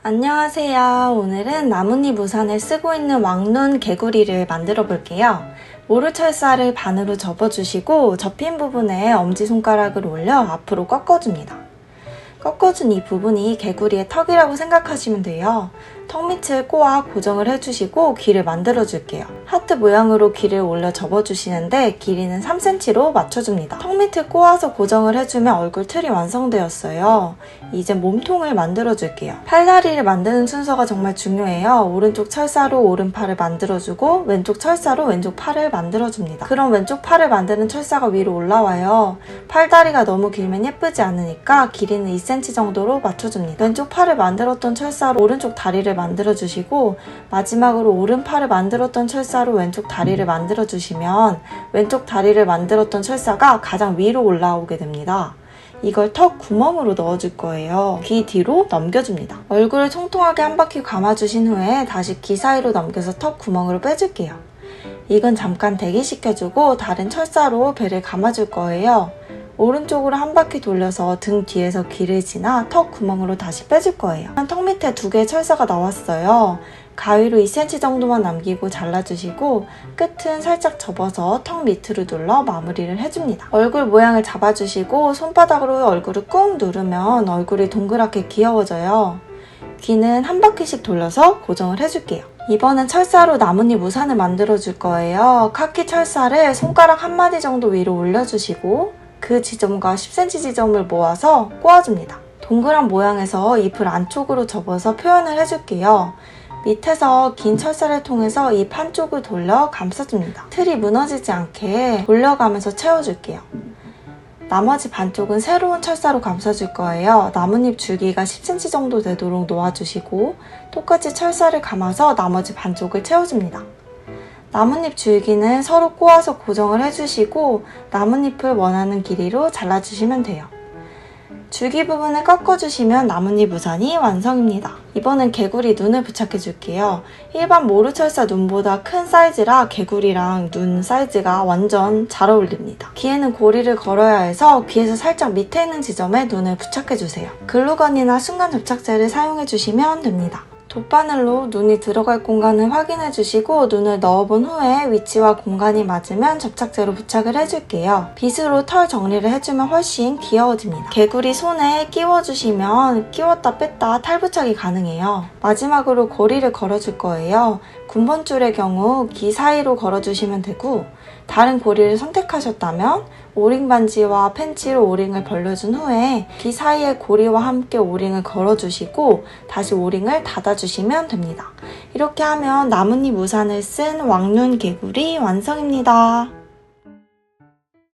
안녕하세요. 오늘은 나뭇잎 우산을 쓰고 있는 왕눈 개구리를 만들어 볼게요. 모르철사를 반으로 접어주시고 접힌 부분에 엄지손가락을 올려 앞으로 꺾어줍니다. 꺾어준 이 부분이 개구리의 턱이라고 생각하시면 돼요. 턱 밑을 꼬아 고정을 해주시고 귀를 만들어 줄게요. 하트 모양으로 귀를 올려 접어주시는데 길이는 3cm로 맞춰줍니다. 턱 밑을 꼬아서 고정을 해주면 얼굴 틀이 완성되었어요. 이제 몸통을 만들어 줄게요. 팔다리를 만드는 순서가 정말 중요해요. 오른쪽 철사로 오른팔을 만들어주고 왼쪽 철사로 왼쪽 팔을 만들어줍니다. 그럼 왼쪽 팔을 만드는 철사가 위로 올라와요. 팔다리가 너무 길면 예쁘지 않으니까 길이는 2cm 정도로 맞춰줍니다. 왼쪽 팔을 만들었던 철사로 오른쪽 다리를 만들어주시고 마지막으로 오른팔을 만들었던 철사로 왼쪽 다리를 만들어주시면 왼쪽 다리를 만들었던 철사가 가장 위로 올라오게 됩니다. 이걸 턱 구멍으로 넣어줄 거예요. 귀 뒤로 넘겨줍니다. 얼굴을 통통하게 한 바퀴 감아주신 후에 다시 귀 사이로 넘겨서 턱 구멍으로 빼줄게요. 이건 잠깐 대기시켜주고 다른 철사로 배를 감아줄 거예요. 오른쪽으로 한 바퀴 돌려서 등 뒤에서 귀를 지나 턱 구멍으로 다시 빼줄 거예요. 턱 밑에 2개의 철사가 나왔어요. 가위로 2cm 정도만 남기고 잘라주시고 끝은 살짝 접어서 턱 밑으로 눌러 마무리를 해줍니다. 얼굴 모양을 잡아주시고 손바닥으로 얼굴을 꾹 누르면 얼굴이 동그랗게 귀여워져요. 귀는 한 바퀴씩 돌려서 고정을 해줄게요. 이번엔 철사로 나뭇잎 우산을 만들어줄 거예요. 카키 철사를 손가락 한 마디 정도 위로 올려주시고 그 지점과 10cm 지점을 모아서 꼬아줍니다. 동그란 모양에서 잎을 안쪽으로 접어서 표현을 해줄게요. 밑에서 긴 철사를 통해서 잎 한쪽을 돌려 감싸줍니다. 틀이 무너지지 않게 돌려가면서 채워줄게요. 나머지 반쪽은 새로운 철사로 감싸줄 거예요. 나뭇잎 줄기가 10cm 정도 되도록 놓아주시고 똑같이 철사를 감아서 나머지 반쪽을 채워줍니다. 나뭇잎 줄기는 서로 꼬아서 고정을 해주시고 나뭇잎을 원하는 길이로 잘라주시면 돼요. 줄기 부분을 꺾어주시면 나뭇잎 우산이 완성입니다. 이번엔 개구리 눈을 부착해줄게요. 일반 모르철사 눈보다 큰 사이즈라 개구리랑 눈 사이즈가 완전 잘 어울립니다. 귀에는 고리를 걸어야 해서 귀에서 살짝 밑에 있는 지점에 눈을 부착해주세요. 글루건이나 순간 접착제를 사용해주시면 됩니다. 돗바늘로 눈이 들어갈 공간을 확인해주시고 눈을 넣어본 후에 위치와 공간이 맞으면 접착제로 부착을 해줄게요. 빗으로 털 정리를 해주면 훨씬 귀여워집니다. 개구리 손에 끼워주시면 끼웠다 뺐다 탈 부착이 가능해요. 마지막으로 고리를 걸어줄 거예요. 군번줄의 경우 귀 사이로 걸어주시면 되고 다른 고리를 선택하셨다면 오링 반지와 펜치로 오링을 벌려준 후에 귀 사이에 고리와 함께 오링을 걸어주시고 다시 오링을 닫아주시면 됩니다. 이렇게 하면 나뭇잎 우산을 쓴 왕눈 개구리 완성입니다.